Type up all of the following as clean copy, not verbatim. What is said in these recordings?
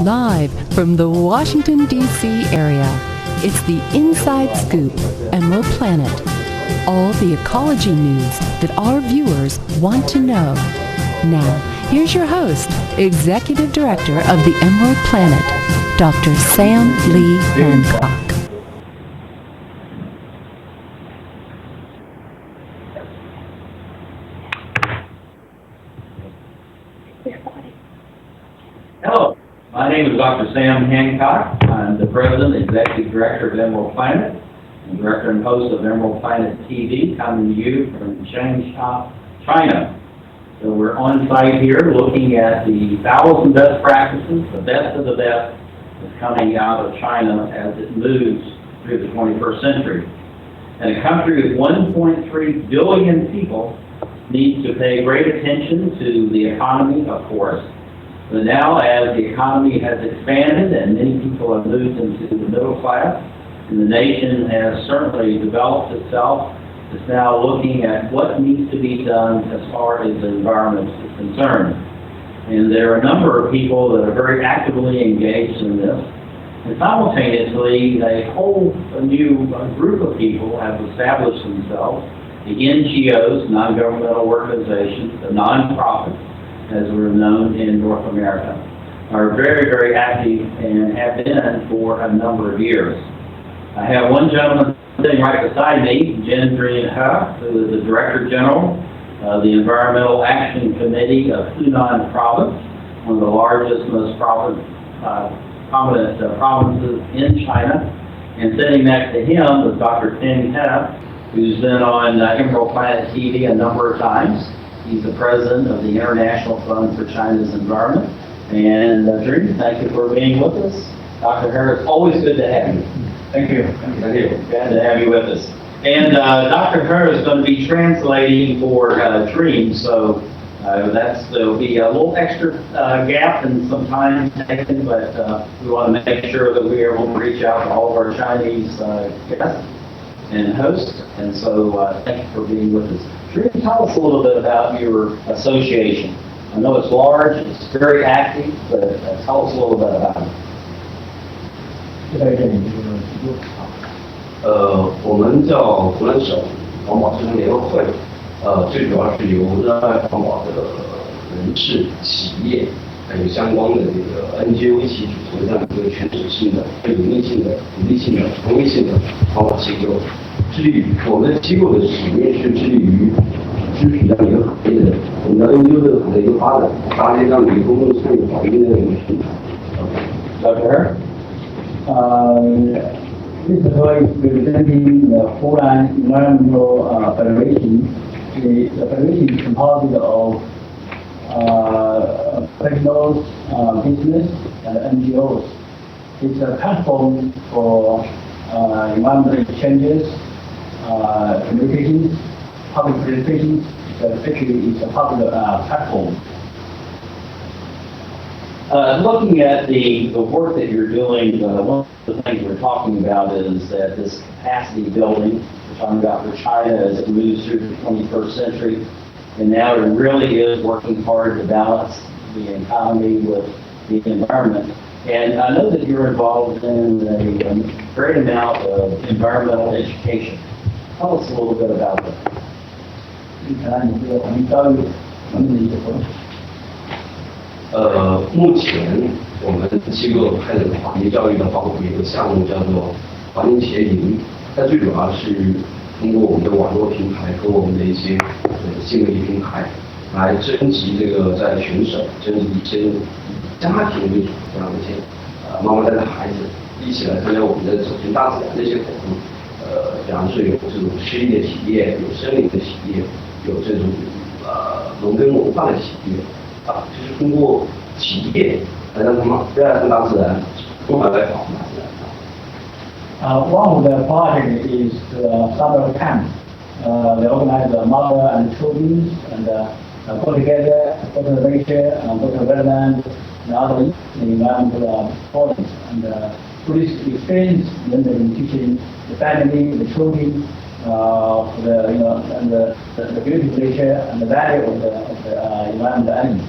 Live from the Washington, D.C. area, it's the Inside Scoop, Emerald Planet. All the ecology news that our viewers want to know. Now, here's your host, Executive Director of the Emerald Planet, Dr. Sam Lee Hancock. Hello, my name is Dr. Sam Hancock. I'm the President and Executive Director of Emerald Planet, and Director and host of Emerald Planet TV, coming to you from Changsha, China. So we're on site here looking at the 1,000 best practices, the best of the best that's coming out of China as it moves through the 21st century. And a country with 1.3 billion people needs to pay great attention to the economy, of course. But now, as the economy has expanded and many people have moved into the middle class, and the nation has certainly developed itself, it's now looking at what needs to be done as far as the environment is concerned. And there are a number of people that are very actively engaged in this. And simultaneously, a whole new group of people have established themselves, the NGOs, non-governmental organizations, the non-profits, as we're known in North America, are very, very active and have been for a number of years. I have one gentleman sitting right beside me, Jen Green He, who is the Director General of the Environmental Action Committee of Hunan Province, one of the largest, most prominent provinces in China. And sitting next to him is Dr. Ting He, who's been on Emerald Planet TV a number of times. He's the president of the International Fund for China's Environment. And Drew, thank you for being with us. Dr. Harris, always good to have you. Thank you. Thank you. Glad to have you with us. And Dr. Harris is going to be translating for Dream, so there'll be a little extra gap and some time taken, but we want to make sure that we're able to reach out to all of our Chinese guests and hosts. And so thank you for being with us. Drew, tell us a little bit about your association. I know it's large, it's very active, but tell us a little bit about it. 我们叫湖南省环保支撑联合会，最主要是由热爱环保的人士、企业，还有相关的这个 NGO 一起组成这样一个全省性的、非盈利性的、独立性的、公益性的环保机构。致力于我们的机构的使命是致力于支持这样一个行业的，我们的 NGO 这个行业一个发展，搭建这样的一个公共参与环境的一个平台。Dr. This is representing the Hunan Environmental Federation. The federation is composed of professionals, business, and NGOs. It's a platform for environmental exchanges, communications, public presentations. Especially, it's a popular platform. Looking at the work that you're doing, one of the things we're talking about is that this capacity building, we're talking about for China as it moves through the 21st century, and now it really is working hard to balance the economy with the environment. And I know that you're involved in a great amount of environmental education. Tell us a little bit about that. 目前我们机构开展环境教育的话，我们有一个项目叫做环境协营，它最主要是通过我们的网络平台和我们的一些新媒体平台，来征集这个在全省征集一些家庭为主这样的一些妈妈带着孩子一起来参加我们的走进大自然的一些活动。比方说有这种诗意的体验，有森林的体验，有这种农耕文化的体验。就是通过企业来让他们热爱大自然，充满爱好大自然。One of the projects is the summer camp. They organize the mother and children and go together, go to the nature, go to the wetland, and other environmental projects. And through this experience, then they can teaching the family, the children, and the beautiful nature and the value of the environmental animals.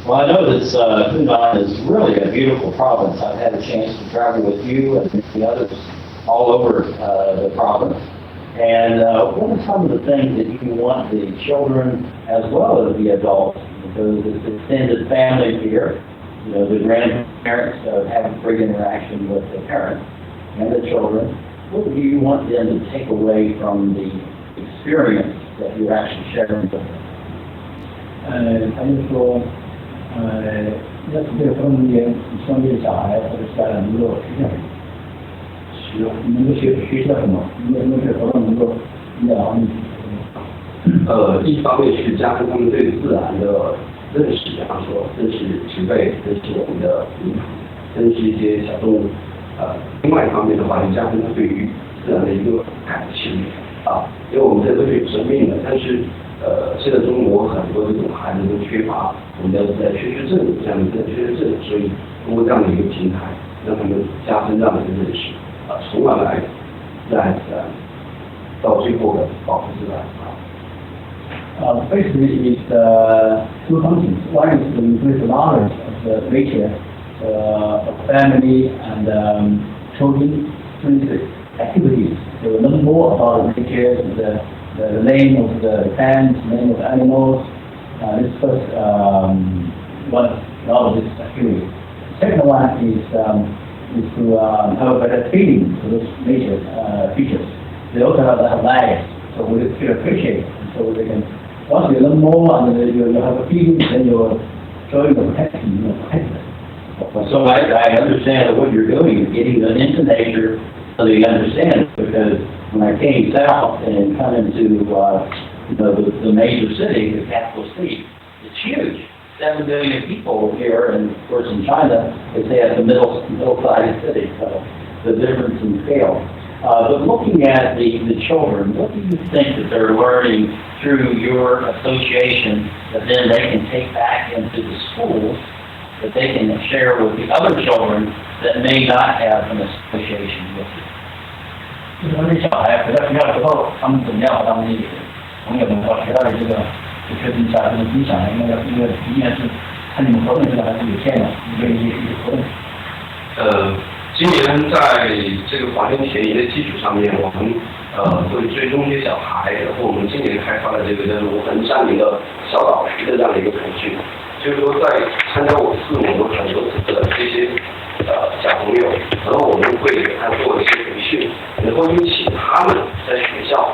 Well, I know this Hunan is really a beautiful province. I've had a chance to travel with you and the others all over the province. And what are some of the things that you want the children as well as the adults, because it's extended family here, you know, the grandparents having free interaction with the parents and the children. What do you want them to take away from the experience that you're actually sharing with them? 他就说，要是这个方面，双这个小孩或者家长能够学习到什么，能够得到能够比较好的。一方面是加深他们对自然的认识，比方说认识植被，认识我们的泥土，认识一些小动物。另外一方面的话，就加深他对于自然的一个感情因为我们人都是有生命的，但是现在中国很多这种孩子都缺乏我们的在缺失症这样的缺失症，所以通过这样的一个平台，让他们加深这样的一个认识从而来自然到最后的保护自然Basically, it's two functions. One is to increase the knowledge of the nature, of family and children through the activities. To learn more about the nature, the name of the plants, name of the animals. This first one of this activity. Second one is to have a better feeling for those nature features. They also have lives, so we feel appreciate. So they can, once you learn more and you have a feeling, then you're showing the protection, protect them. So I understand that what you're doing is getting them into nature so they understand it, because when I came south and come into the major city, the capital city, it's huge. 7 million people here, and of course in China, they say it's a middle-sized city, so the difference in scale. But looking at the children, what do you think that they're learning through your association that then they can take back into the schools, that they can share with the other children that may not have an association with you? 就说这小孩回到学校之后，他们怎么样和他们的朋友们和学校的这个确定下这个影响，因为一面是看你们活动这个还是有限的，一个活动。今年在这个环境田野的基础上面，我们会追踪一些小孩，然后我们今年开发了这个叫做文山林的小老师的这样的一个培训，就是说在参加我们很多次的这些小朋友，然后我们会给他做一些培训，然后邀请他们在学校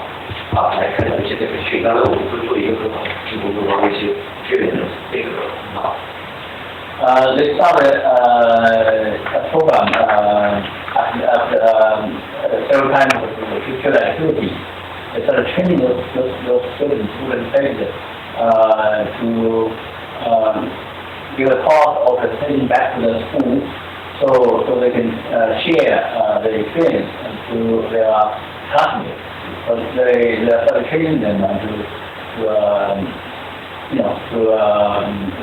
来开展一些培训，当然我们会做一个很好的提供各方面一些训练的这个They started a program after several times of future activities. They started training those students who had failed to give a course of heading back to the school, so they can share their experience to their classmates. So they started training them to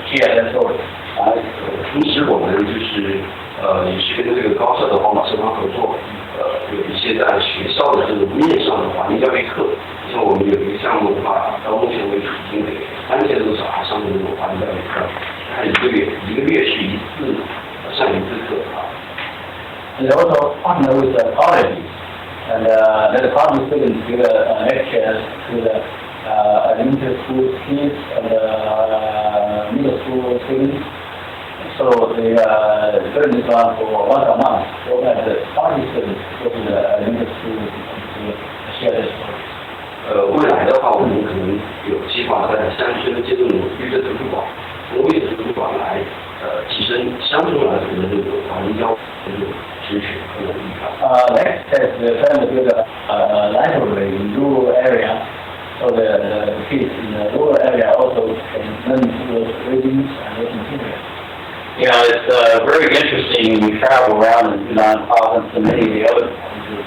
share their stories. 同时我们就是也是跟这个高校的黄老师团合作，有一些在学校的这种面上的环境教育课，像我们有一个项目的话，到目前为止已经给3000多小孩上的这种环境教育课，它一个月是一次上一次课And they also partner with the colleges, and let the college students give lectures to the elementary school kids and middle school students. So they learn this one for once a month, so that the college students go to the elementary school to share their stories. 未来的话，我们可能有计划在30岁的阶段努力的图书馆，通过这个图书馆来提升乡村儿童的这个环境教育的这种知识和能力。Next is the plan to build a library in rural area, so the kids in the rural area also can learn through those readings and those materials. You know, it's very interesting when you travel around in Hunan province and many of the other provinces,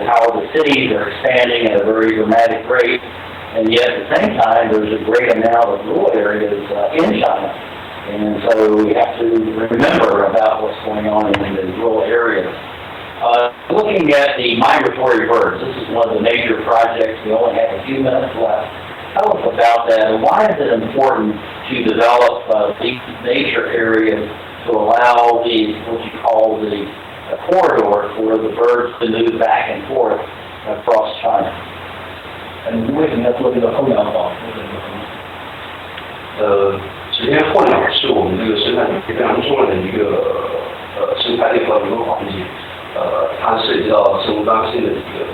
how the cities are expanding at a very dramatic rate, and yet at the same time there's a great amount of rural areas in China. And so we have to remember about what's going on in the rural areas. Looking at the migratory birds, this is one of the major projects. We only have a few minutes left. tell us about that, and why is it important to develop these nature areas to allow the, what you call the corridor for the birds to move back and forth across China? 你为什么要做这个候鸟保护的这个工作？首先候鸟是我们这个生态里非常重要的一个生态链和一个环节，它涉及到生物多样性的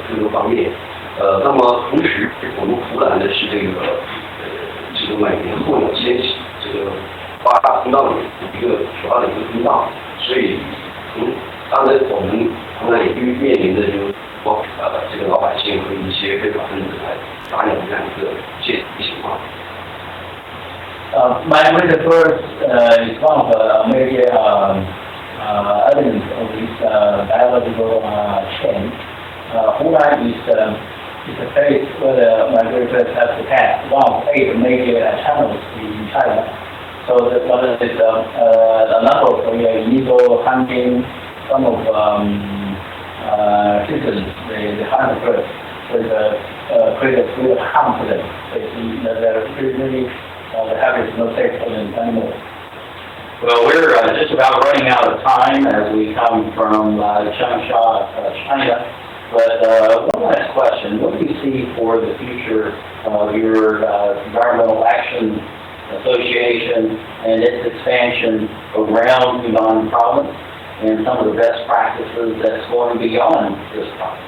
各个方面。那么同时，我们湖南的是这个每年候鸟迁徙八大通道里一个主要的一个通道，所以当然我们湖南也面临着就是说这个老百姓和一些非法分子来打鸟这样一个情况。Migrated birds is one of the major elements of this biological chain. Hunan is a place where the migrated birds have to pass, one of 8 major channels in China. So there's a number of illegal hunting, some of citizens, the hunted birds, so it creates real harm to them. They're really the habit is not safe for them anymore. Well, we're just about running out of time as we come from Changsha, China. But one last question. What do you see for the future of your Environmental Action Association and its expansion around Hunan Province and some of the best practices that's going beyond this province?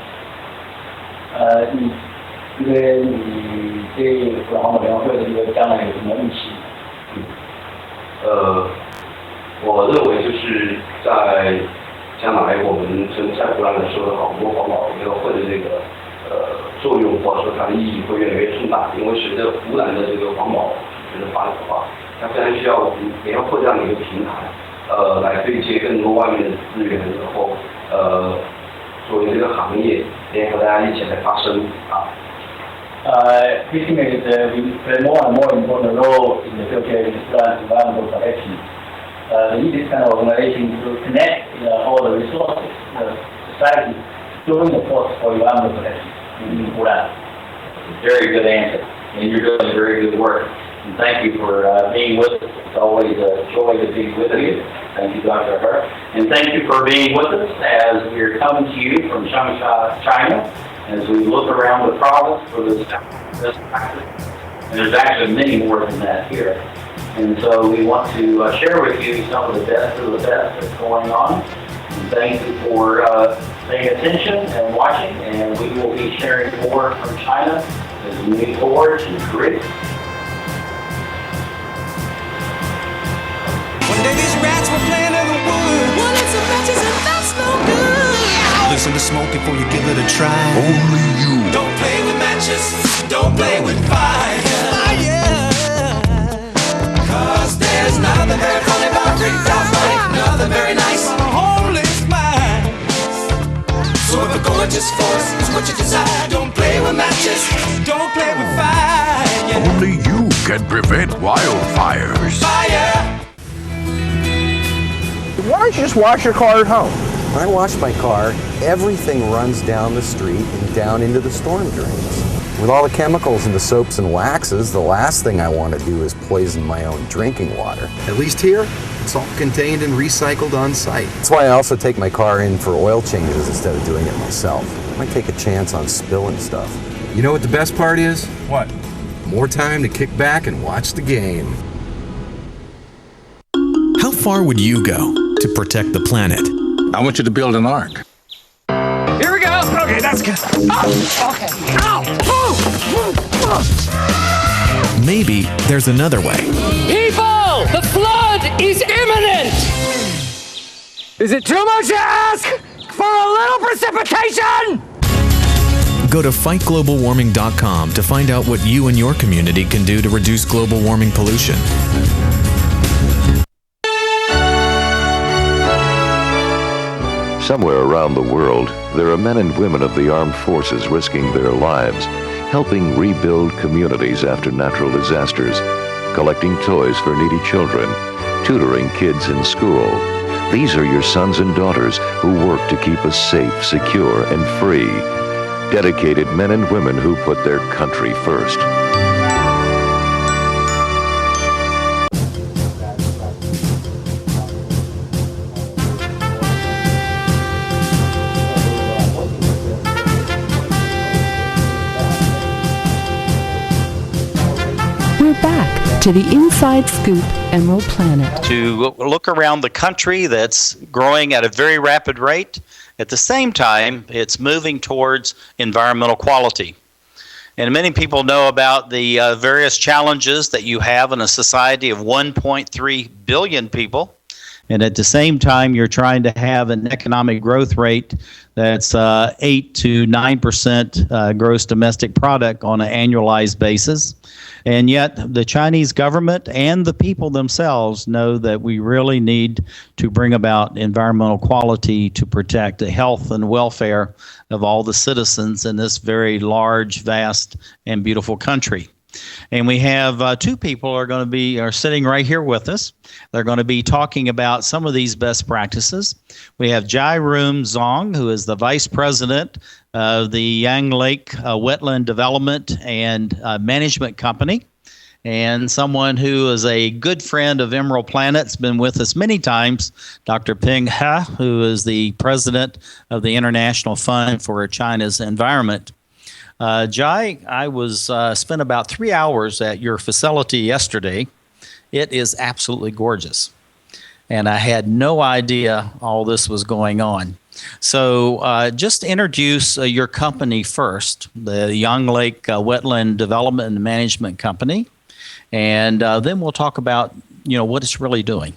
因为你对湖南环保联合会的这个将来有什么预期？我认为就是在将来我们在湖南的时候，好多环保联合会的这个作用或者说它的意义会越来越重大，因为随着湖南的这个环保的发展的话，它非常需要联合会这样的一个平台，来对接更多外面的资源，然后作为这个行业联合大家一起来发声啊。We think that we play more and more important role in the future in environmental protection. We need this kind of organization to connect all the resources, the society, doing the force for environmental protection in Hunan. Very good answer, and you're doing very good work. And thank you for being with us. It's always a joy to be with you. Thank you, Dr. He. And thank you for being with us as we're coming to you from Changsha, China, as we look around the province for this practice. And there's actually many more than that here. And so we want to share with you some of the best that's going on. And thank you for paying attention and watching. And we will be sharing more from China as we move forward to Korea. One day these rats were playing in the woods. Well, it's a matches and that's no good. Listen to smoke before you give it a try. Only you. Don't play with matches. Don't play with fire. Cause there's nothing very funny about ripped off life. Nothing very nice on a homeless mind. So if a gorgeous force is what you desire, don't play with matches. Don't play with fire. Only you can prevent wildfires. Fire. Why don't you just wash your car at home? When I wash my car, everything runs down the street and down into the storm drains. With all the chemicals in the soaps and waxes, the last thing I want to do is poison my own drinking water. At least here, it's all contained and recycled on site. That's why I also take my car in for oil changes instead of doing it myself. I might take a chance on spilling stuff. You know what the best part is? What? More time to kick back and watch the game. How far would you go to protect the planet? I want you to build an ark. Here we go. Okay, that's good. Oh, okay. Ow! Maybe there's another way. People, the flood is imminent! Is it too much to ask for a little precipitation? Go to fightglobalwarming.com to find out what you and your community can do to reduce global warming pollution. Somewhere around the world, there are men and women of the armed forces risking their lives, helping rebuild communities after natural disasters, collecting toys for needy children, tutoring kids in school. These are your sons and daughters who work to keep us safe, secure, and free. Dedicated men and women who put their country first. to the Inside Scoop Emerald Planet. To look around the country that's growing at a very rapid rate. At the same time, it's moving towards environmental quality. And many people know about the various challenges that you have in a society of 1.3 billion people. And at the same time, you're trying to have an economic growth rate that's 8 to 9% gross domestic product on an annualized basis. And yet the Chinese government and the people themselves know that we really need to bring about environmental quality to protect the health and welfare of all the citizens in this very large, vast, and beautiful country. And we have two people are sitting right here with us. They're going to be talking about some of these best practices. We have Jairoom Zong, who is the Vice President of the Yang Lake Wetland Development and Management Company, and someone who is a good friend of Emerald Planet, has been with us many times, Dr. Peng He, who is the President of the International Fund for China's Environment. Jai, I spent about 3 hours at your facility yesterday. It is absolutely gorgeous. And I had no idea all this was going on. So just introduce your company first, the Yang Lake Wetland Development and Management Company. And then we'll talk about, what it's really doing.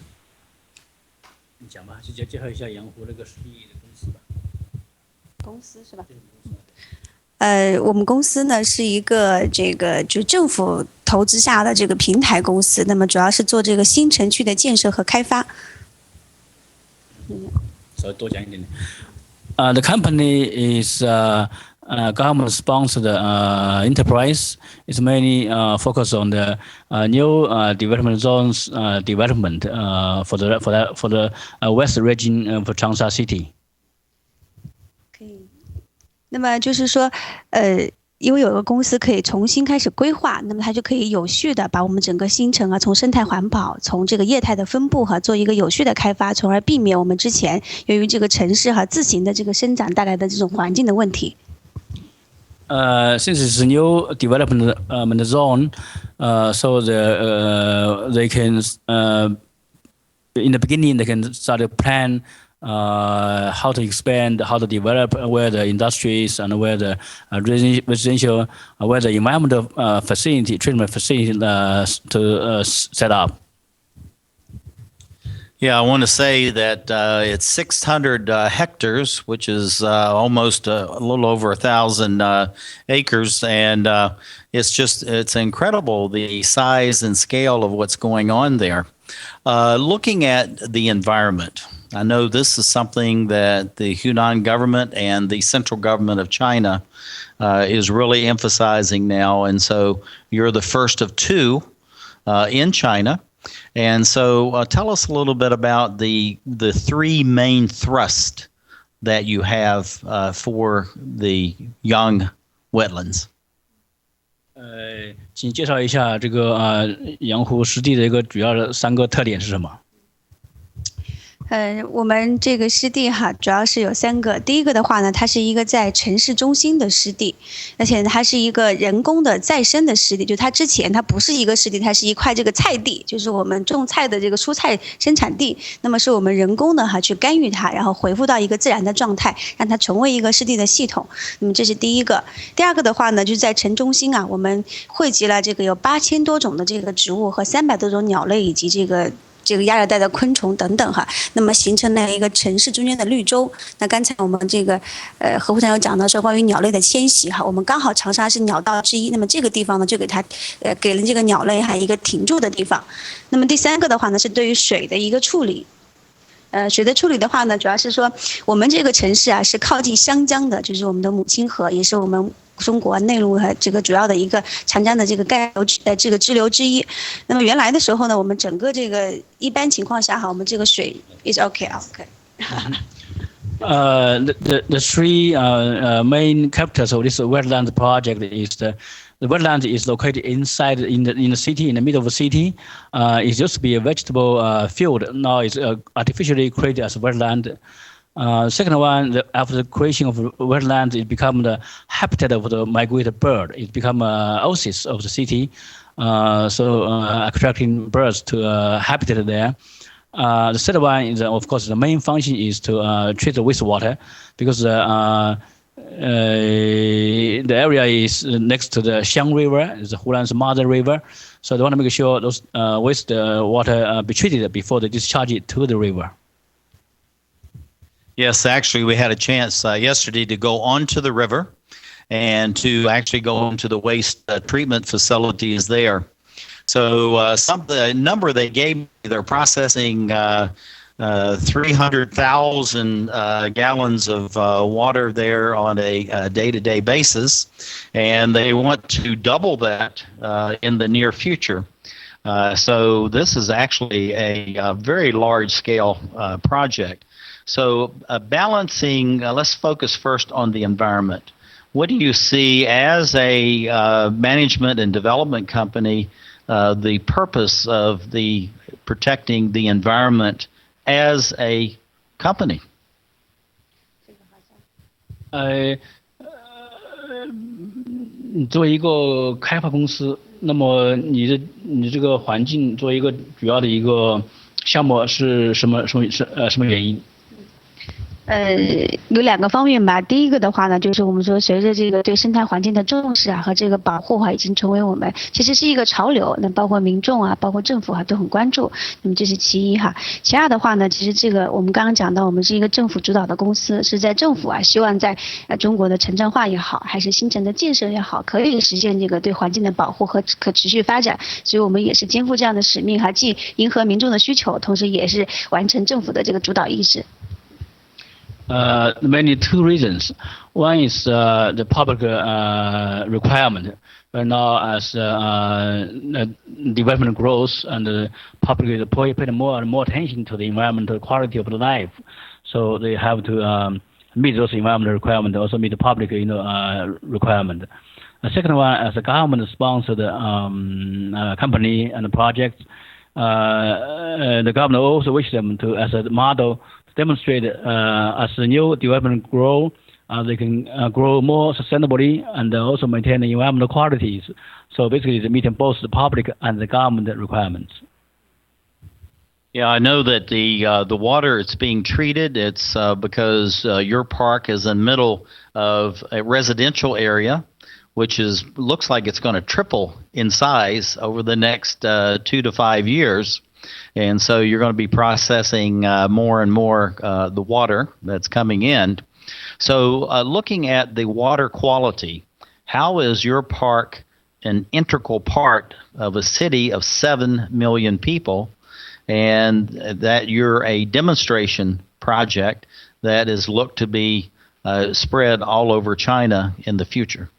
我们公司呢是一个就政府投资下的这个平台公司，那么主要是做这个新城区的建设和开发。所以多讲一点点。The company is government-sponsored enterprise. It's mainly focused on the new development zones development for the west region of Changsha City. 那么就是说，因为有个公司可以重新开始规划，那么它就可以有序的把我们整个新城啊，从生态环保，从这个业态的分布哈，做一个有序的开发，从而避免我们之前由于这个城市哈自行的这个生长带来的这种环境的问题。Since it's a new development zone, so they can in the beginning they can start to plan. How to expand, how to develop, where the industries and where the residential, where the environmental facility, treatment facility to set up. Yeah, I want to say that it's 600 hectares, which is almost a little over 1,000 acres, and it's incredible the size and scale of what's going on there. Looking at the environment, I know this is something that the Hunan government and the central government of China is really emphasizing now, and so you're the first of two in China. And so tell us a little bit about the three main thrusts that you have for the Yang wetlands. 请介绍一下这个羊湖湿地的一个主要的3个特点是什么？我们这个湿地哈，主要是有3个。第一个的话呢，它是一个在城市中心的湿地，而且它是一个人工的再生的湿地。就它之前它不是一个湿地，它是一块这个菜地，就是我们种菜的这个蔬菜生产地。那么是我们人工的哈去干预它，然后恢复到一个自然的状态，让它成为一个湿地的系统。那么这是第一个。第二个的话呢，就是在城中心啊，我们汇集了这个有8000多种的这个植物和300多种鸟类以及这个亚热带的昆虫等等哈，那么形成了一个城市中间的绿洲。那刚才我们这个何部长有讲到说关于鸟类的迁徙哈，我们刚好长沙是鸟道之一，那么这个地方呢就给它给了这个鸟类哈一个停住的地方。那么第3个的话呢是对于水的一个处理。水的处理的话呢，主要是说我们这个城市啊是靠近湘江的，就是我们的母亲河，也是我们中国内陆和这个主要的一个长江的这个这个支流之一。那么原来的时候呢，我们整个这个一般情况下哈，我们这个水 is okay. The three main characters of this wetland project is the wetland is located inside in the city, in the middle of the city. It used to be a vegetable field. Now it's artificially created as a wetland. Second one, after the creation of wetland, it become the habitat of the migrated bird. It become oasis of the city. attracting birds to habitat there. The third one is, of course, the main function is to treat the wastewater, because the area is next to the Xiang River, is the Hulan's mother river. So they want to make sure those wastewater be treated before they discharge it to the river. Yes, actually, we had a chance yesterday to go onto the river and to actually go into the waste treatment facilities there. So the number they gave me, they're processing 300,000 gallons of water there on a day-to-day basis, and they want to double that in the near future. So this is actually a very large-scale project. So balancing, let's focus first on the environment. What do you see as a management and development company, the purpose of the protecting the environment as a company? 你作为一个开发公司，那么你这个环境作为一个主要的一个项目是什么原因？ 有2个方面吧。第一个的话呢，就是我们说随着这个对生态环境的重视啊和这个保护已经成为我们其实是一个潮流，那包括民众啊，包括政府都很关注。那么这是其一哈。其二的话呢，其实这个我们刚刚讲到，我们是一个政府主导的公司，是在政府希望在中国的城镇化也好，还是新城的建设也好，可以实现这个对环境的保护和可持续发展。所以我们也是肩负这样的使命既迎合民众的需求，同时也是完成政府的这个主导意识。 Mainly 2 reasons. One is the public requirement. Right now, as development grows and the public is paying more and more attention to the environmental quality of life, so they have to meet those environmental requirements, also meet the public requirement. The second one, as a government-sponsored company and project, the government also wishes them to, as a model, demonstrate as the new development grow, they can grow more sustainably and also maintain the environmental qualities. So basically, it's meeting both the public and the government requirements. Yeah, I know that the water it's being treated. It's because your park is in the middle of a residential area, which looks like it's going to triple in size over the next 2 to 5 years. And so you're going to be processing more and more the water that's coming in. So looking at the water quality, how is your park an integral part of a city of 7 million people, and that you're a demonstration project that is looked to be spread all over China in the future?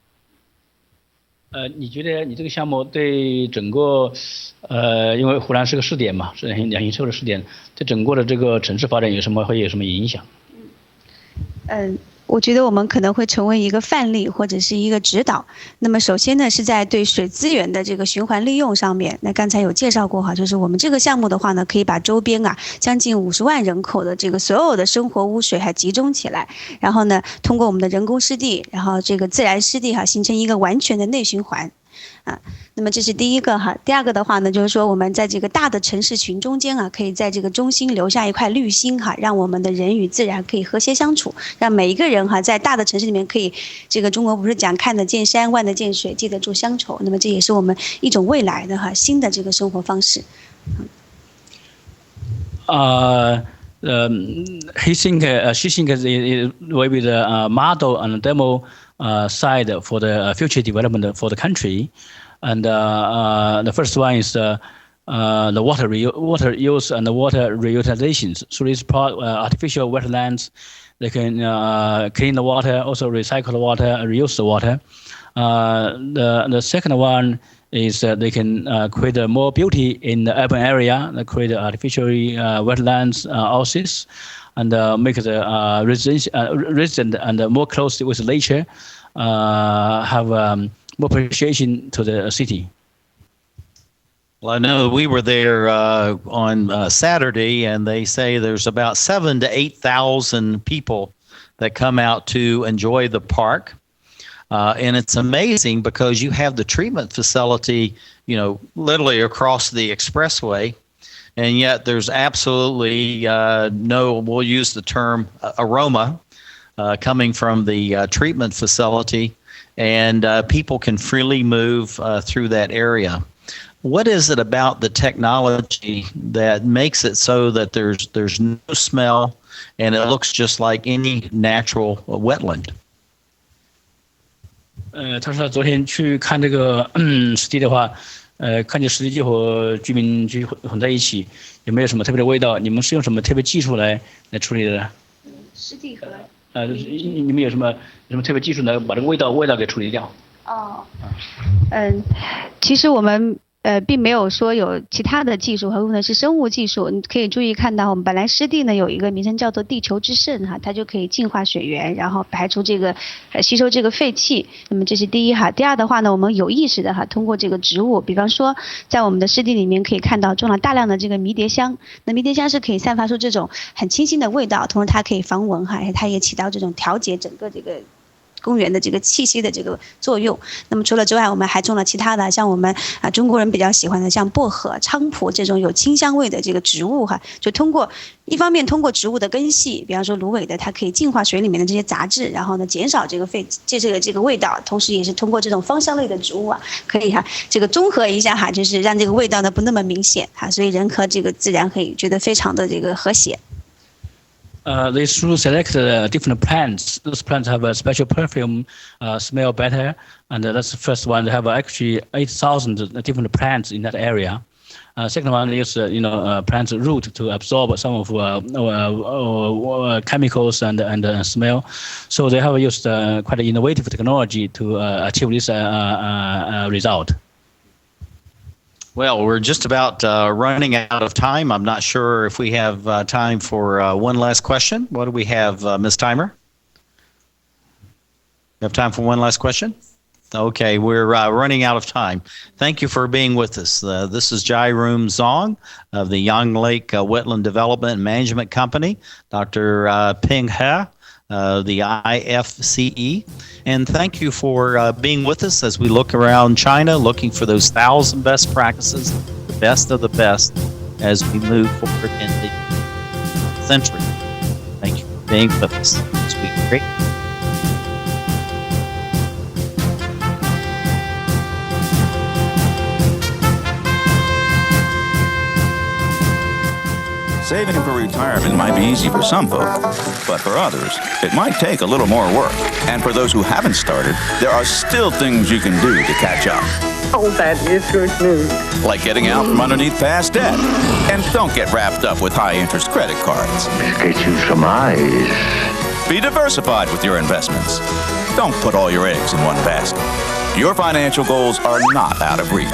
你觉得你这个项目对整个因为湖南是个试点嘛，是两型车的试点，对整个的这个城市发展会有什么影响？我觉得我们可能会成为一个范例或者是一个指导。那么首先呢，是在对水资源的这个循环利用上面。那刚才有介绍过就是我们这个项目的话呢，可以把周边将近50万人口的这个所有的生活污水还集中起来，然后呢，通过我们的人工湿地，然后这个自然湿地形成一个完全的内循环。那么这是第一个第二个的话呢，就是说我们在这个大的城市群中间可以在这个中心留下一块绿心让我们的人与自然可以和谐相处，让每一个人在大的城市里面可以，这个中国不是讲看得见山，望得见水，记得住乡愁，那么这也是我们一种未来的新的这个生活方式。She thinks it will be the model and demo side for the future development for the country, and the first one is the water use and the water reutilizations. So these artificial wetlands, they can clean the water, also recycle the water, reuse the water. The second one is that they can create more beauty in the urban area, create artificial wetlands, oases, and make the resident and more close with nature, have more appreciation to the city. Well, I know we were there on Saturday, and they say there's about 7,000 to 8,000 people that come out to enjoy the park. And it's amazing because you have the treatment facility literally across the expressway. And yet there's absolutely no, we'll use the term aroma coming from the treatment facility, and people can freely move through that area. What is it about the technology that makes it so that there's no smell and it looks just like any natural wetland? 他说昨天去看这个湿地的话，看见湿地剂和居民区混在一起，有没有什么特别的味道？你们是用什么特别技术来处理的？湿地和你们有什么特别技术能把这个味道给处理掉？其实我们并没有说有其他的技术，和用的是生物技术。你可以注意看到，我们本来湿地呢有一个名称叫做地球之肾哈，它就可以净化水源，然后排除这个吸收这个废气。那么这是第一哈。第二的话呢，我们有意识的哈，通过这个植物，比方说在我们的湿地里面可以看到种了大量的这个迷迭香。那迷迭香是可以散发出这种很清新的味道，同时它可以防蚊哈，它也起到这种调节整个这个公园的这个气息的这个作用。那么除了之外，我们还种了其他的，像我们中国人比较喜欢的，像薄荷、菖蒲这种有清香味的这个植物哈，就一方面通过植物的根系，比方说芦苇的，它可以净化水里面的这些杂质，然后呢减少这个这个味道，同时也是通过这种芳香类的植物可以这个综合一下就是让这个味道呢不那么明显所以人和这个自然可以觉得非常的这个和谐。They should select different plants. Those plants have a special perfume, smell better, and that's the first one. They have actually 8,000 different plants in that area. Second one is plants root to absorb some of chemicals and smell. So they have used quite innovative technology to achieve this result. Well, we're just about running out of time. I'm not sure if we have time for one last question. What do we have, Ms. Timer? You have time for one last question? Okay, we're running out of time. Thank you for being with us. This is Jairoom Zong of the Yang Lake Wetland Development and Management Company, Dr. Ping He, the IFCE. And thank you for being with us as we look around China, looking for those 1,000 best practices, the best of the best, as we move forward in the century. Thank you for being with us this week. Great. Saving for retirement might be easy for some folk, but for others, it might take a little more work. And for those who haven't started, there are still things you can do to catch up. Oh, that is good news. Like getting out from underneath past debt. And don't get wrapped up with high-interest credit cards. Get you some eyes. Be diversified with your investments. Don't put all your eggs in one basket. Your financial goals are not out of reach.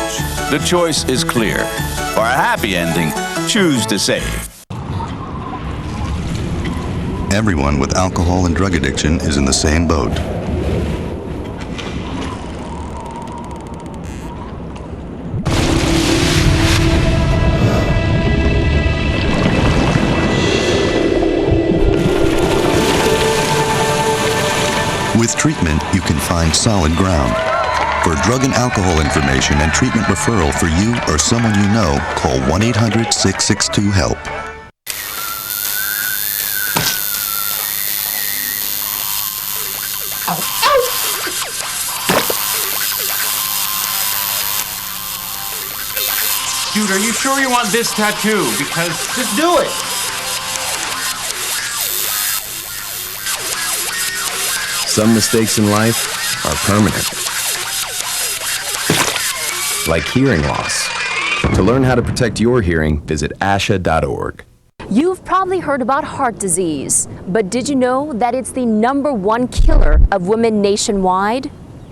The choice is clear. For a happy ending, choose to save. Everyone with alcohol and drug addiction is in the same boat. With treatment, you can find solid ground. For drug and alcohol information and treatment referral for you or someone you know, call 1-800-662-HELP. Dude, are you sure you want this tattoo? Because just do it. Some mistakes in life are permanent. Like hearing loss. To learn how to protect your hearing, visit asha.org. You've probably heard about heart disease, but did you know that it's the #1 killer of women nationwide?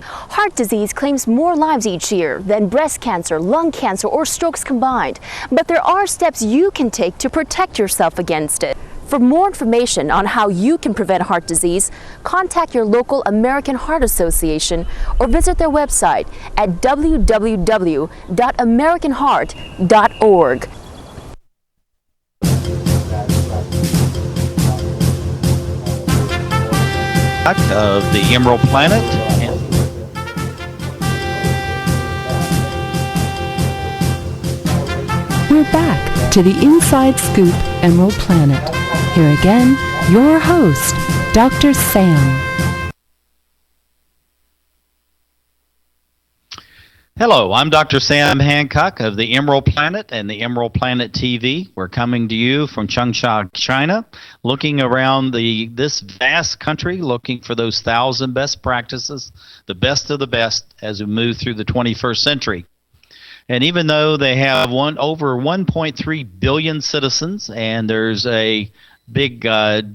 Heart disease claims more lives each year than breast cancer, lung cancer, or strokes combined. But there are steps you can take to protect yourself against it. For more information on how you can prevent heart disease, contact your local American Heart Association or visit their website at www.americanheart.org. Of the Emerald Planet. we're back to the Inside Scoop Emerald Planet. Here again, your host, Dr. Sam. Hello, I'm Dr. Sam Hancock of the Emerald Planet and the Emerald Planet TV. We're coming to you from Changsha, China, looking around this vast country, looking for those 1,000 best practices, the best of the best as we move through the 21st century. And even though they have over 1.3 billion citizens and there's a big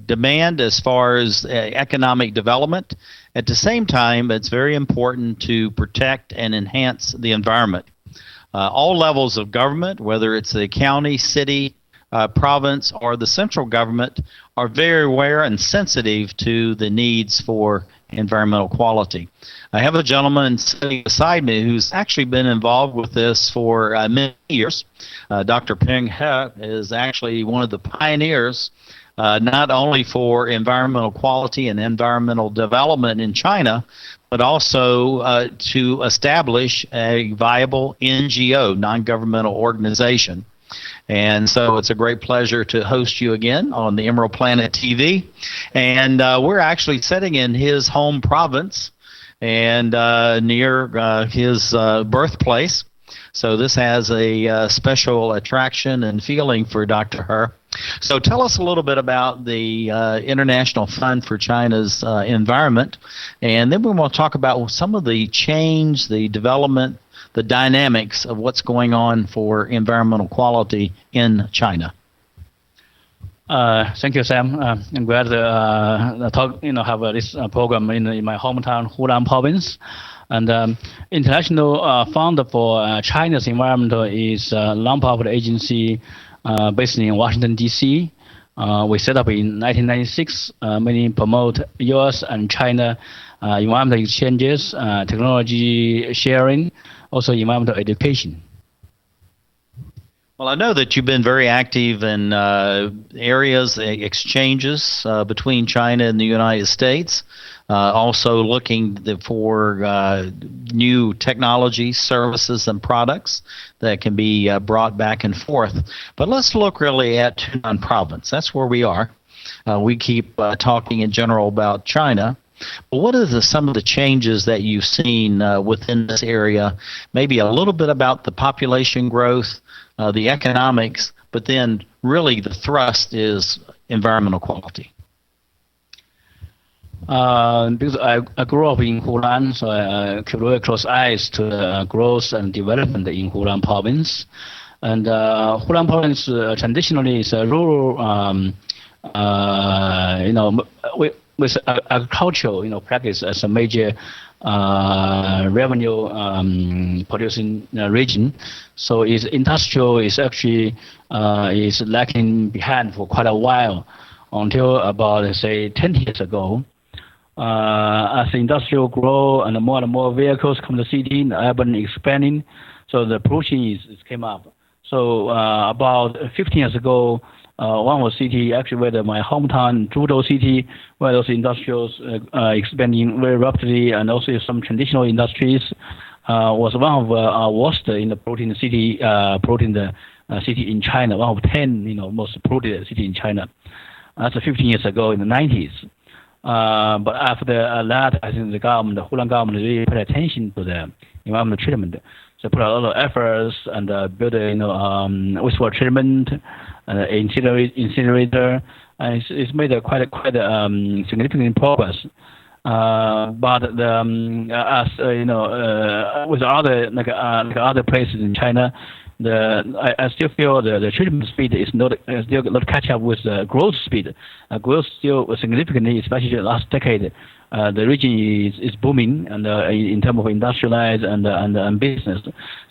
demand as far as economic development, at the same time, it's very important to protect and enhance the environment. All levels of government, whether it's the county, city, province, or the central government, are very aware and sensitive to the needs for environmental quality. I have a gentleman sitting beside me who's actually been involved with this for many years. Dr. Peng He is actually one of the pioneers not only for environmental quality and environmental development in China, but also to establish a viable NGO, non-governmental organization. And so it's a great pleasure to host you again on the Emerald Planet TV. And we're actually sitting in his home province and near his birthplace. So this has a special attraction and feeling for Dr. He. So tell us a little bit about the International Fund for China's environment, and then we want to talk about some of the change, the development, the dynamics of what's going on for environmental quality in China. Thank you, Sam. I'm glad to have this program in my hometown, Hunan Province. And International Fund for China's Environment is a nonprofit agency based in Washington, D.C. We set up in 1996, mainly promote U.S. and China environmental exchanges, technology sharing, also environmental education. Well, I know that you've been very active in areas, exchanges between China and the United States, also looking for new technology, services, and products that can be brought back and forth. But let's look really at Hunan Province. That's where we are. We keep talking in general about China. But what are some of the changes that you've seen within this area? Maybe a little bit about the population growth, the economics, but then really the thrust is environmental quality. Because I grew up in Hunan, so I keep very close eyes to the growth and development in Hunan Province. And Hunan Province traditionally is a rural, with agricultural, practice as a major revenue producing region. So its industrial is actually is lacking behind for quite a while, until about, say, 10 years ago. As the industrial grow and more vehicles come to the city, the urban expanding, so the pollution is came up. So about 15 years ago, one was city, actually where my hometown, Zhuzhou City, where those industrials expanding very rapidly, and also some traditional industries, was one of worst in the polluting city, city in China, one of 10 most polluted city in China. That's 15 years ago in the 90s. But after that, I think the Hunan government really put attention to the environmental treatment. So put a lot of efforts and build wastewater treatment, incinerator, and it's made quite significant progress. But as with other places in China, I still feel the treatment speed is still not catch up with the growth speed. Growth still significantly, especially the last decade. The region is booming and in terms of industrialized and business.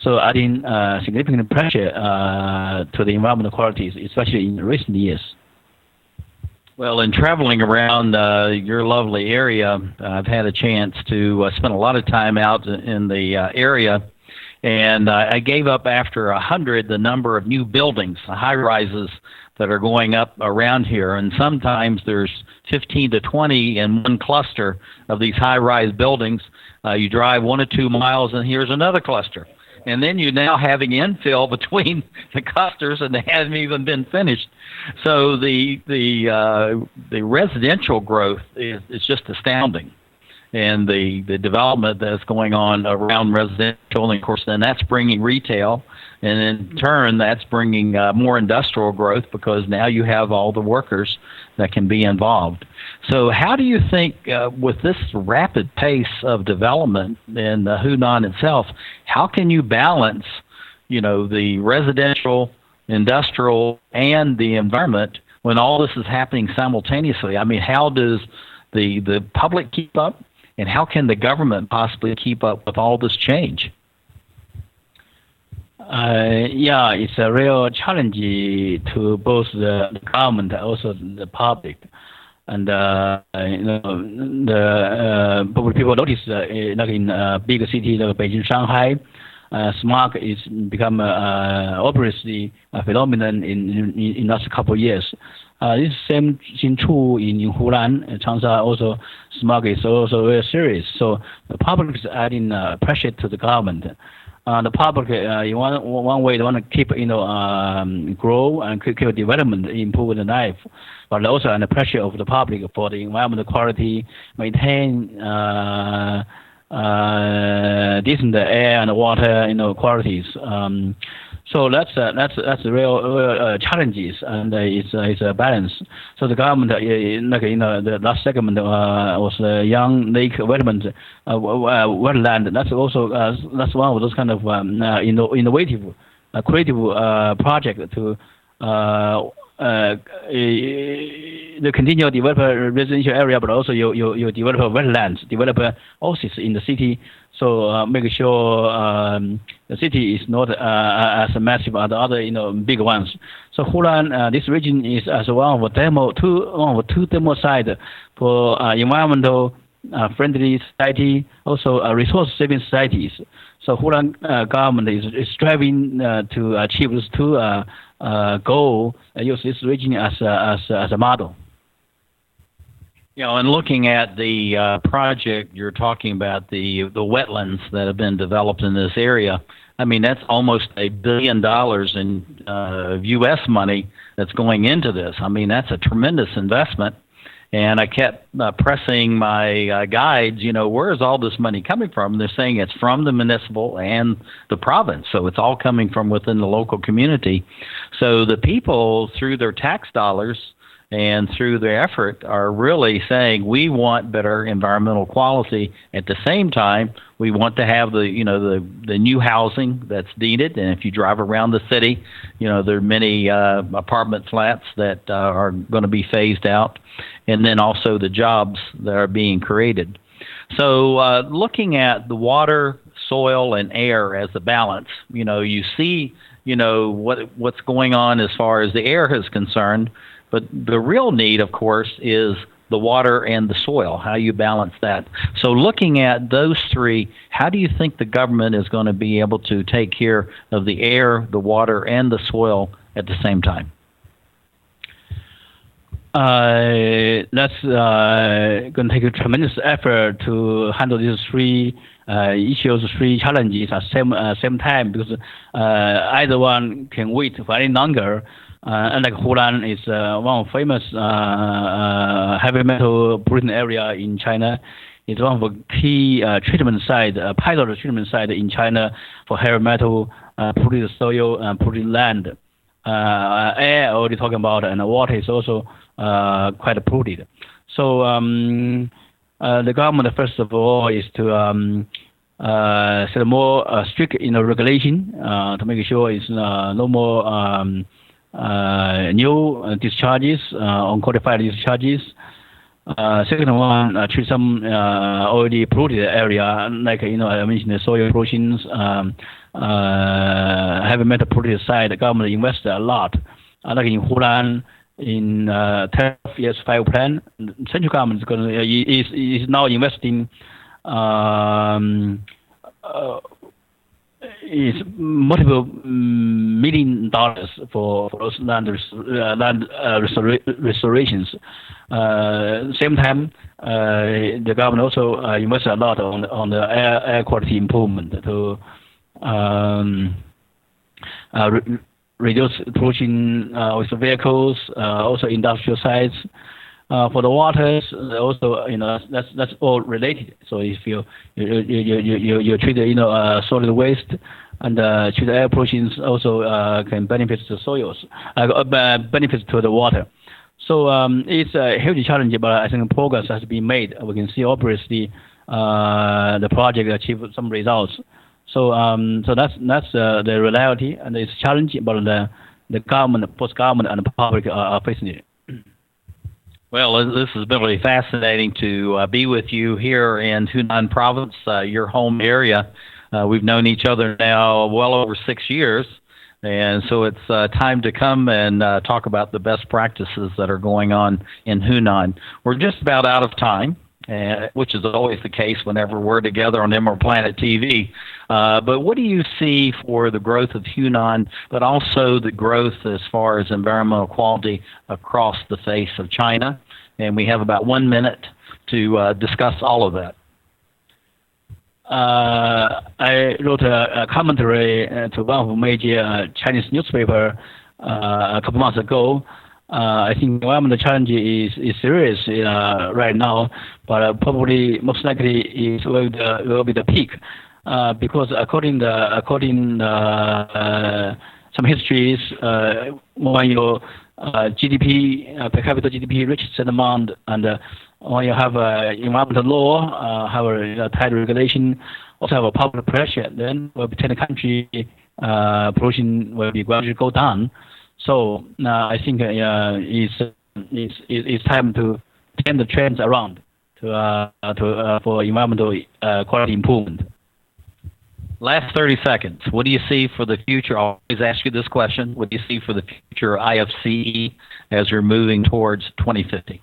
So adding significant pressure to the environmental qualities, especially in recent years. Well, in traveling around your lovely area, I've had a chance to spend a lot of time out in the area. And I gave up after 100 the number of new buildings, high-rises that are going up around here. And sometimes there's 15 to 20 in one cluster of these high-rise buildings. You drive 1 or 2 miles and here's another cluster. and then you're now having infill between the clusters, and they haven't even been finished. So the residential growth is just astounding, and the development that's going on around residential, and of course, then that's bringing retail, and in turn, that's bringing more industrial growth because now you have all the workers that can be involved. So how do you think, with this rapid pace of development in Hunan itself, how can you balance, the residential, industrial, and the environment when all this is happening simultaneously? I mean, how does the public keep up, and how can the government possibly keep up with all this change? Yeah, it's a real challenge to both the government and also the public. And the public people notice, like in big cities like Beijing, Shanghai, smog is become obviously a phenomenon in last couple of years. This same thing true in Hunan, Changsha. Also, smog is also very serious. So the public is adding pressure to the government. The public, in one way, they want to keep, grow and keep development, improve the life, but also under pressure of the public for the environmental quality, maintain decent air and water, qualities. So that's real challenges, and it's a balance. So the government, the last segment was the young lake development, wetland. That's also that's one of those kind of innovative, creative project to continue to develop a residential area, but also you develop wetlands, develop oases in the city. So make sure the city is not as massive as the other big ones. So Hunan, this region is as one of two demo sites for environmental friendly society, also resource saving societies. So Hunan government is striving to achieve those two goals. Use this region as a model. And looking at the project you're talking about, the wetlands that have been developed in this area, I mean, that's almost $1 billion in U.S. money that's going into this. I mean, that's a tremendous investment. And I kept pressing my guides, where is all this money coming from? And they're saying it's from the municipal and the province. So it's all coming from within the local community. So the people, through their tax dollars, and through their effort, are really saying we want better environmental quality. At the same time, we want to have the new housing that's needed. And if you drive around the city, there are many apartment flats that are going to be phased out, and then also the jobs that are being created. So looking at the water, soil, and air as a balance, you see, what's going on as far as the air is concerned. But the real need, of course, is the water and the soil, how you balance that. So looking at those three, how do you think the government is going to be able to take care of the air, the water, and the soil at the same time? That's going to take a tremendous effort to handle these three issues, three challenges at the same time, because either one can wait for any longer. And like Hunan is one famous heavy metal pollution area in China. It's one of the key treatment site, pilot treatment site in China for heavy metal, polluted soil, and polluted land. Air, already talking about, and water is also quite polluted. So the government, first of all, is to set more strict regulation to make sure it's no more new discharges, unqualified discharges. Second one, treat some already polluted area, like I mentioned the soil pollutions, heavy metal polluted site. The government invested a lot, like in Hunan, in 12 years 5 plan. Central government is now investing is multiple $1 million for those land restorations. Same time, the government also invests a lot on the air quality improvement to reduce pollution with vehicles, also industrial sites. For the waters, also that's all related. So if you treat solid waste and treat air pollution, also can benefit the soils, benefits to the water. So it's a huge challenge, but I think progress has been made. We can see obviously the project achieved some results. So that's the reality, and it's challenging, but the government, both government and the public are facing it. Well, this has been really fascinating to be with you here in Hunan Province, your home area. We've known each other now well over 6 years, and so it's time to come and talk about the best practices that are going on in Hunan. We're just about out of time, which is always the case whenever we're together on Emerald Planet TV. But what do you see for the growth of Hunan, but also the growth as far as environmental quality across the face of China? And we have about 1 minute to discuss all of that. I wrote a commentary to one of the major Chinese newspaper a couple months ago. I think environmental challenge is serious right now, but probably most likely it will be the peak, because according some histories, when your GDP per capita GDP reaches a certain amount, and when you have environmental law, have a tight regulation, also have a public pressure, then will be the country pollution will be gradually go down. So I think it's time to turn the trends around for environmental quality improvement. Last 30 seconds. What do you see for the future? I always ask you this question. What do you see for the future IFCE as we're moving towards 2050?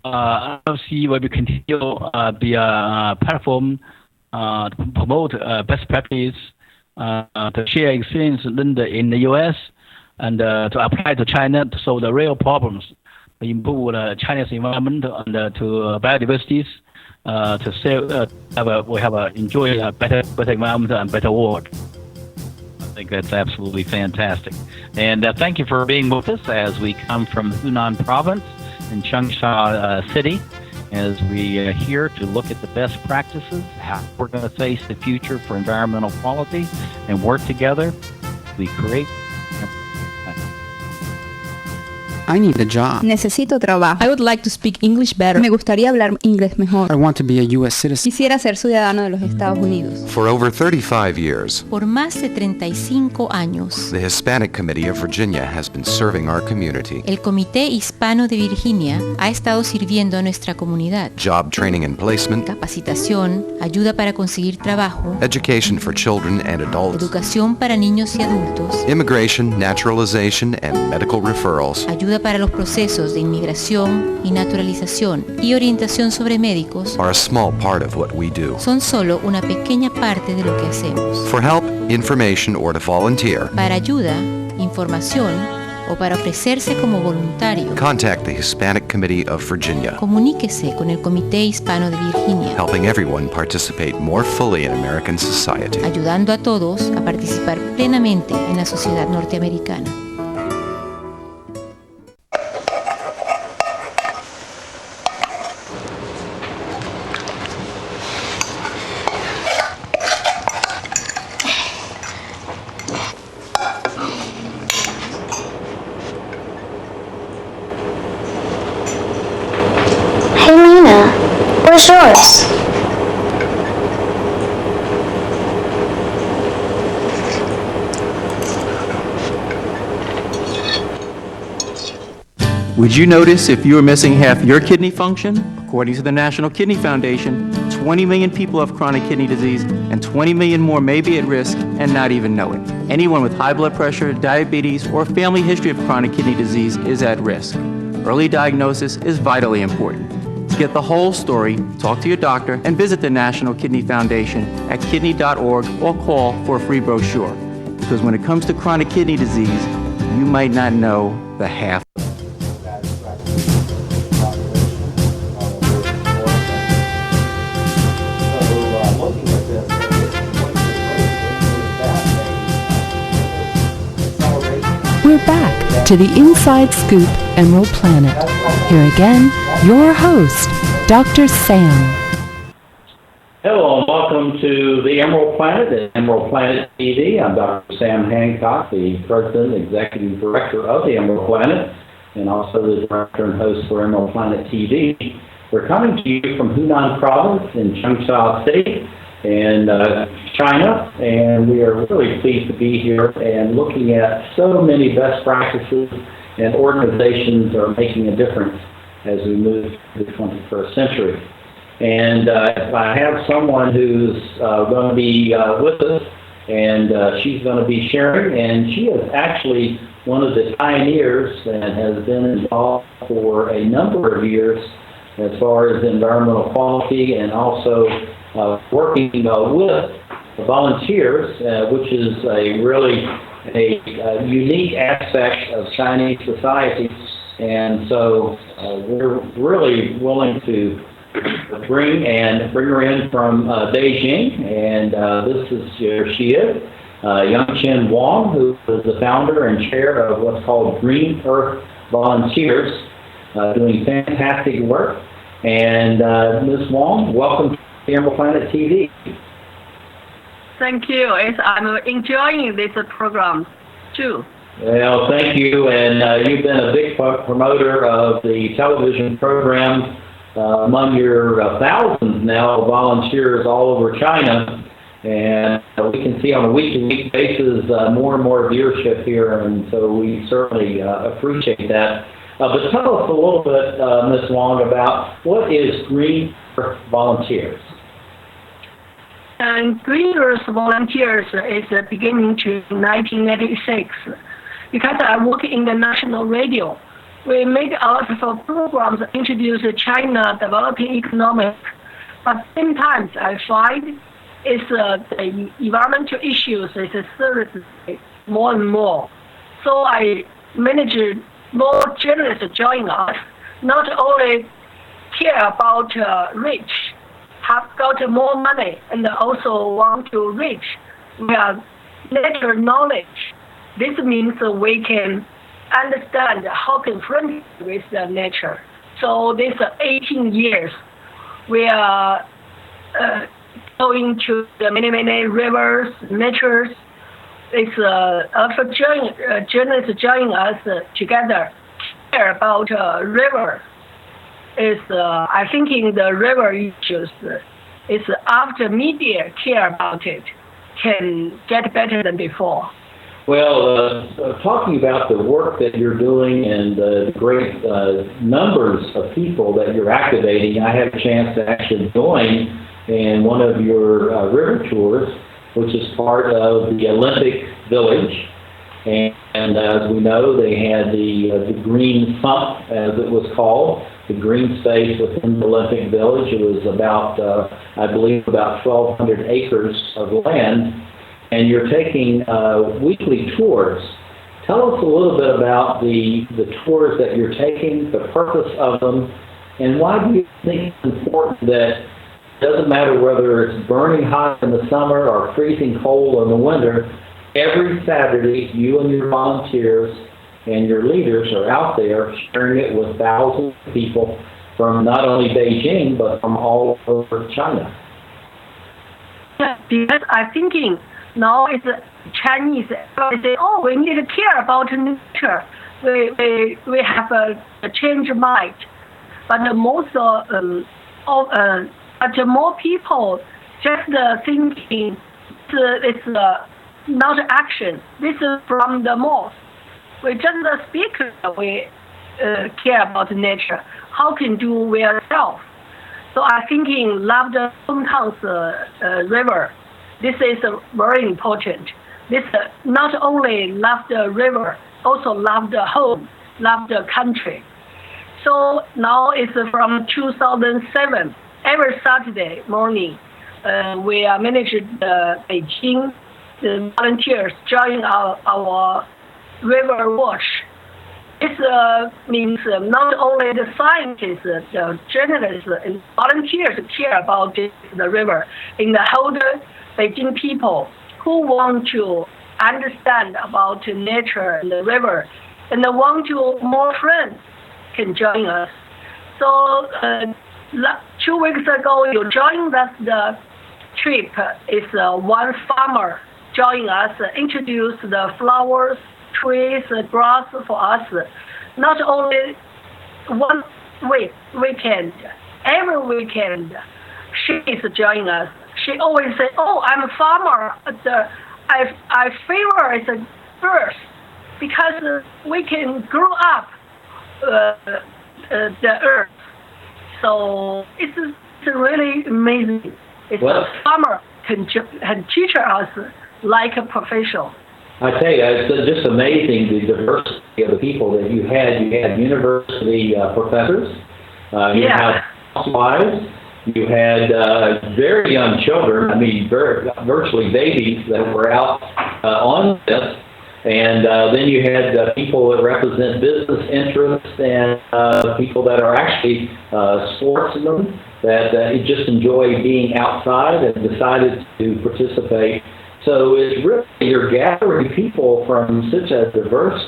IFCE will be continue be a platform to promote best practice, to share experience learned in the U.S., and to apply to China to solve the real problems, to improve China's environment and to biodiversity, to save, enjoy a better environment and better world. I think that's absolutely fantastic. And thank you for being with us as we come from Hunan Province in Changsha City, as we are here to look at the best practices, how we're going to face the future for environmental quality, and work together. We create. I need a job. Necesito trabajo. I would like to speak English better. Me gustaría hablar inglés mejor. I want to be a U.S. citizen. Quisiera ser ciudadano de los Estados Unidos. For over 35 years, Por más de 35 años, the Hispanic Committee of Virginia has been serving our community. el Comité Hispano de Virginia ha estado sirviendo a nuestra comunidad. Job training and placement, Capacitación, ayuda para conseguir trabajo, education for children and adults, educación para niños y adultos, immigration, naturalization, and medical referrals. ayuda para los procesos de inmigración y naturalización y orientación sobre médicos Are a small part of what we do. son solo una pequeña parte de lo que hacemos. For help, information, or to volunteer, Para ayuda, información o para ofrecerse como voluntario, contact the Hispanic Committee of Virginia, comuníquese con el Comité Hispano de Virginia, helping everyone participate more fully in American society. ayudando a todos a participar plenamente en la sociedad norteamericana. Hey Nina, where's yours? Would you notice if you were missing half your kidney function? According to the National Kidney Foundation, 20 million people have chronic kidney disease, and 20 million more may be at risk and not even know it. Anyone with high blood pressure, diabetes, or family history of chronic kidney disease is at risk. Early diagnosis is vitally important. To get the whole story, talk to your doctor and visit the National Kidney Foundation at kidney.org or call for a free brochure. Because when it comes to chronic kidney disease, you might not know the half. we're back to the Inside Scoop Emerald Planet. Here again, your host, Dr. Sam. Hello, and welcome to the Emerald Planet and Emerald Planet TV. I'm Dr. Sam Hancock, the President and Executive Director of the Emerald Planet, and also the Director and host for Emerald Planet TV. We're coming to you from Hunan Province in Changsha State in China, and we are really pleased to be here and looking at so many best practices and organizations are making a difference as we move to the 21st century. And I have someone who's going to be with us, and she's going to be sharing, and she is actually one of the pioneers and has been involved for a number of years as far as environmental quality and also working with volunteers, which is a really a unique aspect of Chinese society. And so we're really willing to bring her in from Beijing, and this is here she is, Yangchen Wang, who is the founder and chair of what's called Green Earth Volunteers, doing fantastic work. And Ms. Wang, welcome to the Emerald Planet TV. Thank you. I'm enjoying this program too. Well, thank you. And you've been a big promoter of the television program among your thousands now of volunteers all over China. And we can see on a week-to-week basis more and more viewership here, and so we certainly appreciate that. But tell us a little bit, Ms. Wang, about what is Green Earth Volunteers? And Green Earth Volunteers is beginning to 1986 because I work in the national radio. We make a lot of programs that introduce China developing economics, but at the same time I find the environmental issues is seriously more and more. So I manage more journalists join us, not only care about rich, have got more money, and also want to reach their nature knowledge. This means we can understand how to friendly with the nature. So this 18 years, we are going to the many rivers, natures. It's also journalists join us together, care about river. I think in the river issues, is after media care about it, can get better than before. Well, talking about the work that you're doing and the great numbers of people that you're activating, I had a chance to actually join in one of your river tours, which is part of the Olympic Village. And as we know, they had the green sump, as it was called, the green space within the Olympic Village. It was about, I believe, about 1,200 acres of land. And you're taking weekly tours. Tell us a little bit about the tours that you're taking, the purpose of them, and why do you think it's important that it doesn't matter whether it's burning hot in the summer or freezing cold in the winter, every Saturday you and your volunteers and your leaders are out there sharing it with thousands of people from not only Beijing but from all over China? Yeah, because I'm thinking now it's Chinese. They say, "Oh, we need to care about nature. We have a change mind." But most but more people just thinking it's not action. This is from the most. We just the speaker. We care about nature. How can do we ourselves? So I'm thinking love the Songtang's river. This is very important. This not only love the river, also love the home, love the country. So now it's from 2007. Every Saturday morning, we are managing Beijing. The volunteers join our river watch. This means not only the scientists, the journalists, and volunteers care about the river. In the whole Beijing people who want to understand about nature and the river, and want to more friends can join us. So 2 weeks ago, you joined us the trip. Is one farmer join us, introduce the flowers, trees, grass for us. Not only one weekend, every weekend, she is joining us. She always say, "Oh, I'm a farmer. I favor is a birth because we can grow up the earth." So it's really amazing. It's a farmer can teach us like a professional. I tell you, it's just amazing the diversity of the people that you had. You had university professors, you had housewives, you had very young children, I mean, virtually babies that were out on this. And then you had people that represent business interests and people that are actually sportsmen that just enjoy being outside and decided to participate. So it's really, you're gathering people from such a diverse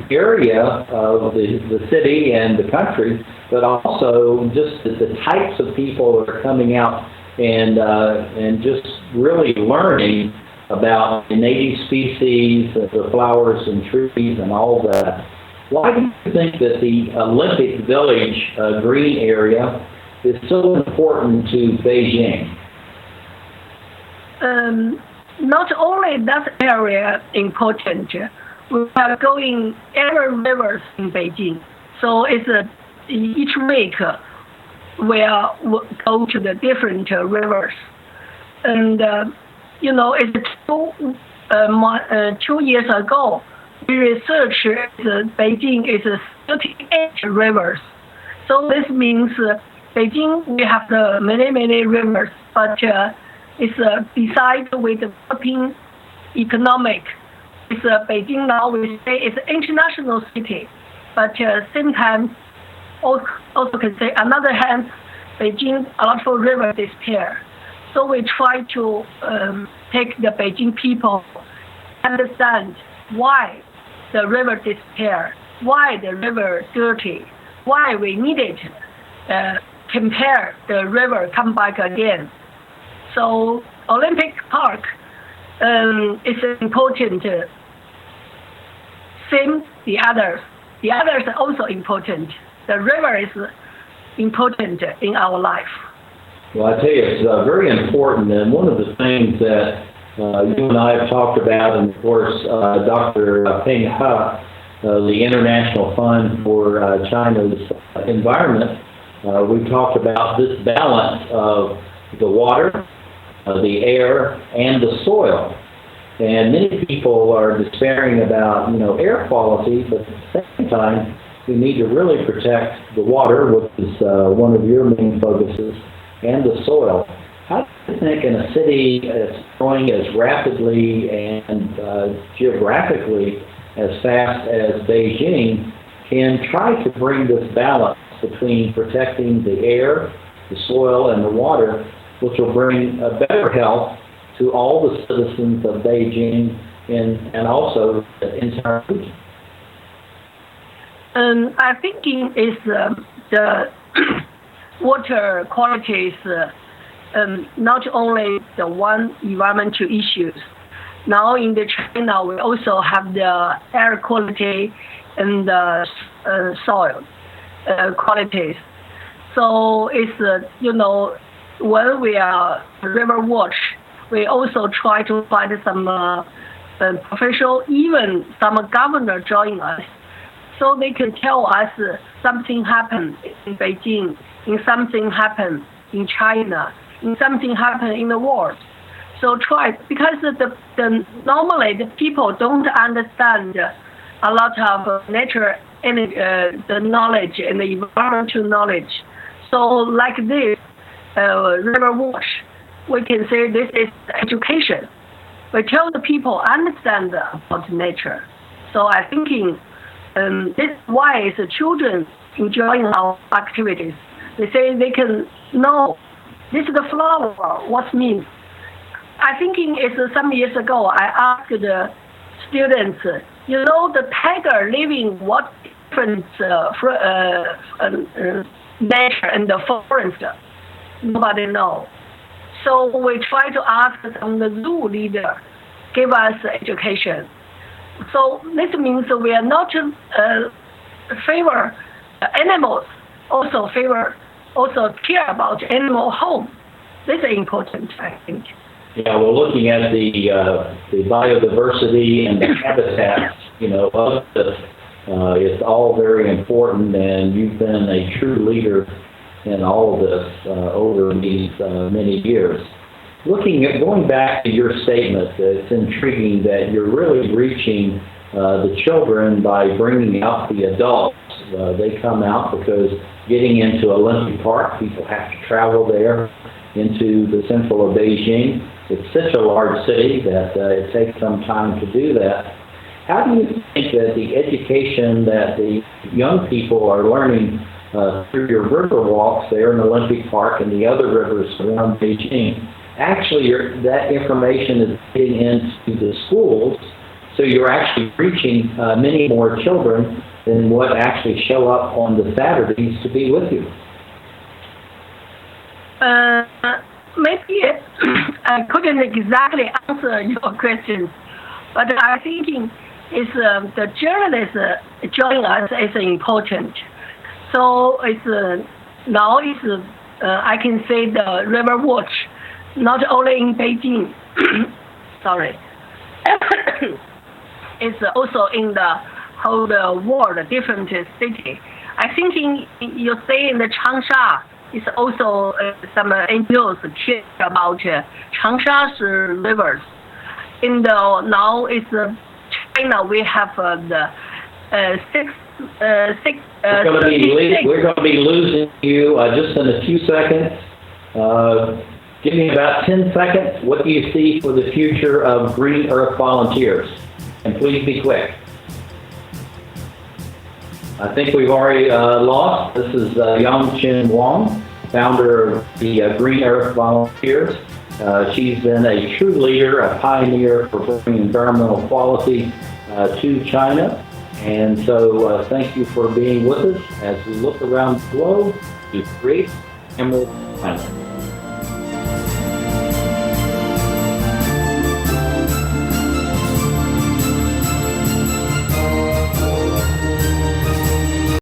area of the city and the country, but also just the types of people that are coming out and just really learning about the native species, the flowers and trees and all that. Why do you think that the Olympic Village green area is so important to Beijing? Not only that area important, we are going every rivers in Beijing. So it's each week we'll go to the different rivers. And it's 2 years ago, we researched Beijing is 38 rivers. So this means Beijing, we have the many rivers, but it's besides with developing economic. It's Beijing now, we say it's an international city, but same time, also can say, another hand, Beijing, a lot of rivers disappear. So we try to take the Beijing people, understand why the river disappear, why the river dirty, why we need it, compare the river come back again. So Olympic Park is important. Same the others. The others are also important. The river is important in our life. Well, I tell you, it's very important, and one of the things that you and I have talked about, and of course, Dr. Peng He, the International Fund for China's Environment, we've talked about this balance of the water, the air, and the soil. And many people are despairing about, air quality, but at the same time, we need to really protect the water, which is one of your main focuses, and the soil. How do you think in a city that's growing as rapidly and geographically as fast as Beijing can try to bring this balance between protecting the air, the soil, and the water, which will bring a better health to all the citizens of Beijing and also the entire region? I think is the water quality is not only the one environmental issues. Now in the China, we also have the air quality and the soil qualities. So it's when we are river watch, we also try to find some professional, even some governor join us, so they can tell us something happened in Beijing, and something happened in China, and something happened in the world. So try, because normally the people don't understand a lot of nature and the knowledge and the environmental knowledge. So like this, River Watch, we can say this is education. We tell the people understand about nature. So I thinking this is why the children enjoying our activities. They say they can know this is the flower, what means. I think it's some years ago, I asked the students, the tiger living what different nature and the forest? Nobody knows. So we try to ask some the zoo leader, give us education. So this means we are not favor animals, also care about animal home. This is important, I think. Yeah, we're looking at the biodiversity and the habitat, of this. It's all very important, and you've been a true leader in all of this over these many years. Going back to your statement, it's intriguing that you're really reaching the children by bringing out the adults. They come out because getting into Olympic Park, people have to travel there into the central of Beijing. It's such a large city that it takes some time to do that. How do you think that the education that the young people are learning through your river walks there in Olympic Park and the other rivers around Beijing, actually that information is getting into the schools, so you're actually reaching many more children than what actually show up on the Saturdays to be with you? Maybe I couldn't exactly answer your question, but I'm thinking the journalists join us is important. So now I can say the River Watch, not only in Beijing, sorry, it's also in the whole world, different city. I think you say in the Changsha, it's also some NGOs care about Changsha's rivers. Now it's China, we have the we're going to be losing you just in a few seconds. Give me about 10 seconds. What do you see for the future of Green Earth Volunteers? And please be quick. I think we've already lost. This is Yang-Chin Wong, founder of the Green Earth Volunteers. She's been a true leader, a pioneer for bringing environmental quality to China. And so thank you for being with us as we look around the globe to create Emerald Planet.